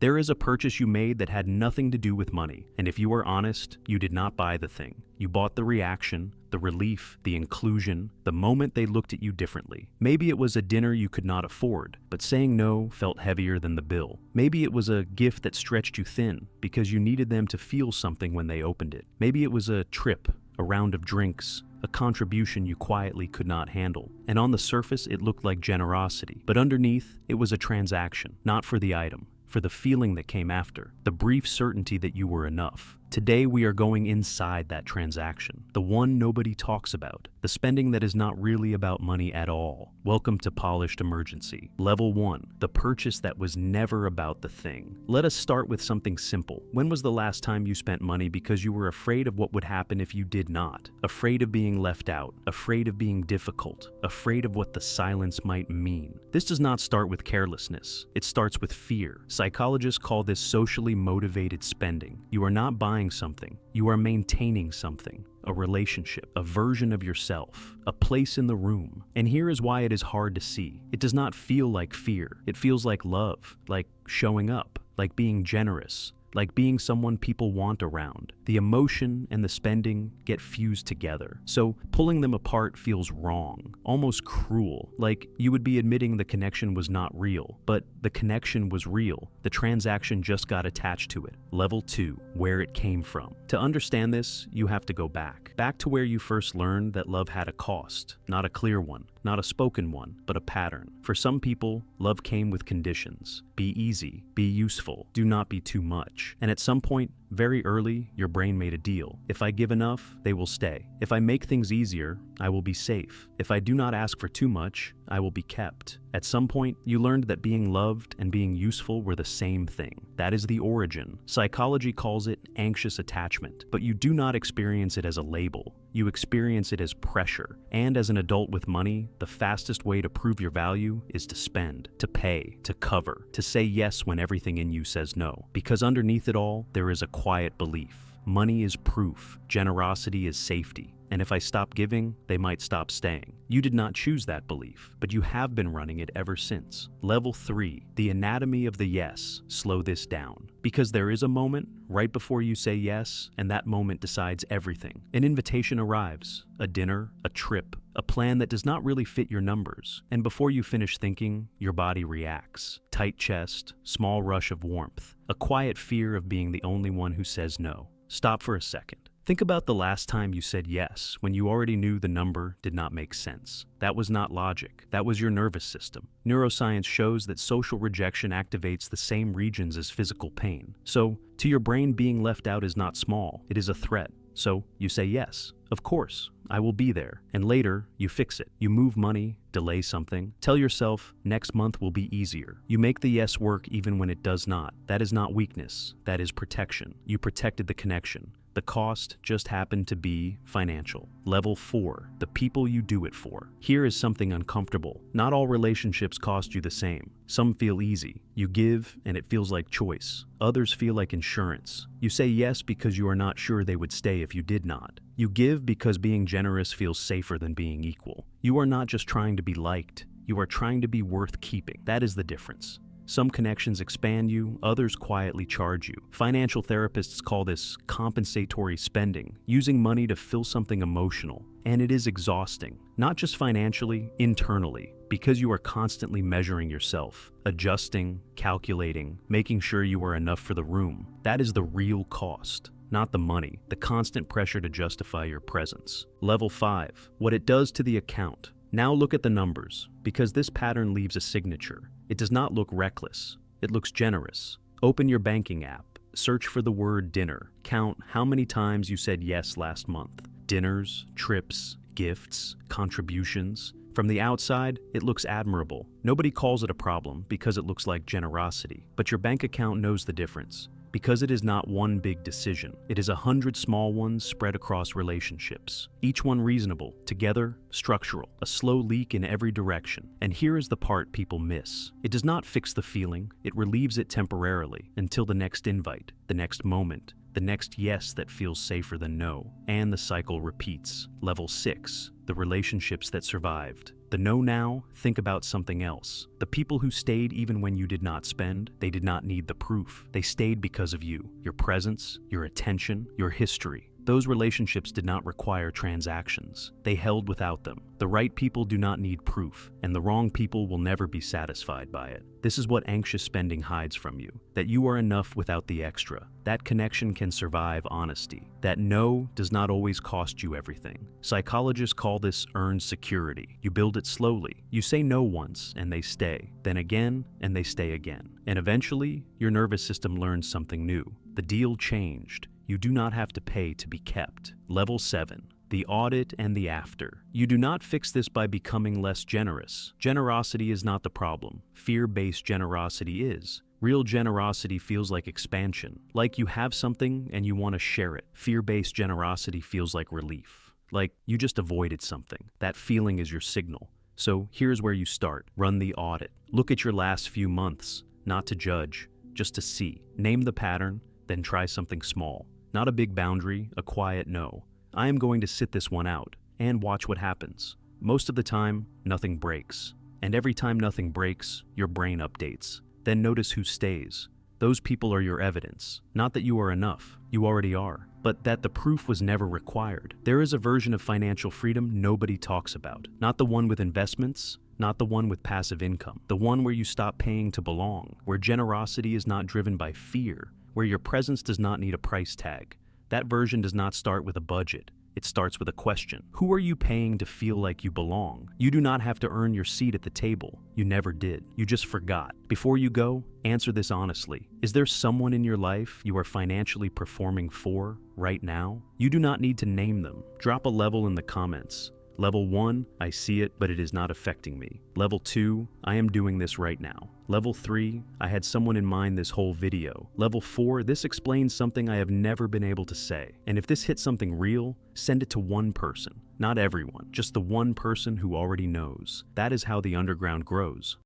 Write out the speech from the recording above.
There is a purchase you made that had nothing to do with money, and if you are honest, you did not buy the thing. You bought the reaction, the relief, the inclusion, the moment they looked at you differently. Maybe it was a dinner you could not afford, but saying no felt heavier than the bill. Maybe it was a gift that stretched you thin because you needed them to feel something when they opened it. Maybe it was a trip, a round of drinks, a contribution you quietly could not handle. And on the surface, it looked like generosity, but underneath, it was a transaction, not for the item, for the feeling that came after, the brief certainty that you were enough. Today we are going inside that transaction, the one nobody talks about, the spending that is not really about money at all. Welcome to Polished Emergency. Level 1, the purchase that was never about the thing. Let us start with something simple. When was the last time you spent money because you were afraid of what would happen if you did not? Afraid of being left out, afraid of being difficult, afraid of what the silence might mean. This does not start with carelessness. It starts with fear. Psychologists call this socially motivated spending. You are not buying something, you are maintaining something. A relationship, a version of yourself, a place in the room. And here is why it is hard to see. It does not feel like fear. It feels like love, like showing up, like being generous, like being someone people want around. The emotion and the spending get fused together. So pulling them apart feels wrong, almost cruel, like you would be admitting the connection was not real. But the connection was real. The transaction just got attached to it. Level 2, where it came from. To understand this, you have to go back. Back to where you first learned that love had a cost, not a clear one, not a spoken one, but a pattern. For some people, love came with conditions. Be easy, be useful, do not be too much. And at some point, very early, your brain made a deal. If I give enough, they will stay. If I make things easier, I will be safe. If I do not ask for too much, I will be kept. At some point, you learned that being loved and being useful were the same thing. That is the origin. Psychology calls it anxious attachment, but you do not experience it as a label. You experience it as pressure. And as an adult with money, the fastest way to prove your value is to spend, to pay, to cover, to say yes when everything in you says no. Because underneath it all, there is a quiet belief. Money is proof. Generosity is safety. And if I stop giving, they might stop staying. You did not choose that belief, but you have been running it ever since. Level 3, the anatomy of the yes. Slow this down. Because there is a moment right before you say yes, and that moment decides everything. An invitation arrives, a dinner, a trip, a plan that does not really fit your numbers. And before you finish thinking, your body reacts. Tight chest, small rush of warmth, a quiet fear of being the only one who says no. Stop for a second. Think about the last time you said yes when you already knew the number did not make sense. That was not logic. That was your nervous system. Neuroscience shows that social rejection activates the same regions as physical pain. So, to your brain, being left out is not small. It is a threat. So, you say yes. Of course, I will be there. And later, you fix it. You move money, delay something. Tell yourself, next month will be easier. You make the yes work even when it does not. That is not weakness. That is protection. You protected the connection. The cost just happened to be financial. Level 4, the people you do it for. Here is something uncomfortable. Not all relationships cost you the same. Some feel easy. You give and it feels like choice. Others feel like insurance. You say yes because you are not sure they would stay if you did not. You give because being generous feels safer than being equal. You are not just trying to be liked. You are trying to be worth keeping. That is the difference. Some connections expand you, others quietly charge you. Financial therapists call this compensatory spending, using money to fill something emotional. And it is exhausting, not just financially, internally, because you are constantly measuring yourself, adjusting, calculating, making sure you are enough for the room. That is the real cost. Not the money, the constant pressure to justify your presence. Level 5, what it does to the account. Now look at the numbers, because this pattern leaves a signature. It does not look reckless. It looks generous. Open your banking app. Search for the word dinner. Count how many times you said yes last month. Dinners, trips, gifts, contributions. From the outside, it looks admirable. Nobody calls it a problem because it looks like generosity. But your bank account knows the difference. Because it is not one big decision. It is 100 small ones spread across relationships. Each one reasonable, together, structural, a slow leak in every direction. And here is the part people miss. It does not fix the feeling, it relieves it temporarily, until the next invite, the next moment, the next yes that feels safer than no. And the cycle repeats. Level 6, the relationships that survived. The no now, think about something else. The people who stayed even when you did not spend, they did not need the proof. They stayed because of you, your presence, your attention, your history. Those relationships did not require transactions. They held without them. The right people do not need proof, and the wrong people will never be satisfied by it. This is what anxious spending hides from you, that you are enough without the extra. That connection can survive honesty. That no does not always cost you everything. Psychologists call this earned security. You build it slowly. You say no once, and they stay. Then again, and they stay again. And eventually, your nervous system learns something new. The deal changed. You do not have to pay to be kept. Level 7. The audit and the after. You do not fix this by becoming less generous. Generosity is not the problem. Fear-based generosity is. Real generosity feels like expansion, like you have something and you want to share it. Fear-based generosity feels like relief, like you just avoided something. That feeling is your signal. So here's where you start. Run the audit. Look at your last few months, not to judge, just to see. Name the pattern, then try something small. Not a big boundary, a quiet no. I am going to sit this one out and watch what happens. Most of the time, nothing breaks. And every time nothing breaks, your brain updates. Then notice who stays. Those people are your evidence. Not that you are enough, you already are, but that the proof was never required. There is a version of financial freedom nobody talks about. Not the one with investments, not the one with passive income. The one where you stop paying to belong, where generosity is not driven by fear, where your presence does not need a price tag. That version does not start with a budget. It starts with a question. Who are you paying to feel like you belong? You do not have to earn your seat at the table. You never did. You just forgot. Before you go, answer this honestly. Is there someone in your life you are financially performing for right now? You do not need to name them. Drop a level in the comments. Level 1, I see it, but it is not affecting me. Level 2, I am doing this right now. Level 3, I had someone in mind this whole video. Level 4, this explains something I have never been able to say. And if this hits something real, send it to one person. Not everyone, just the one person who already knows. That is how the underground grows.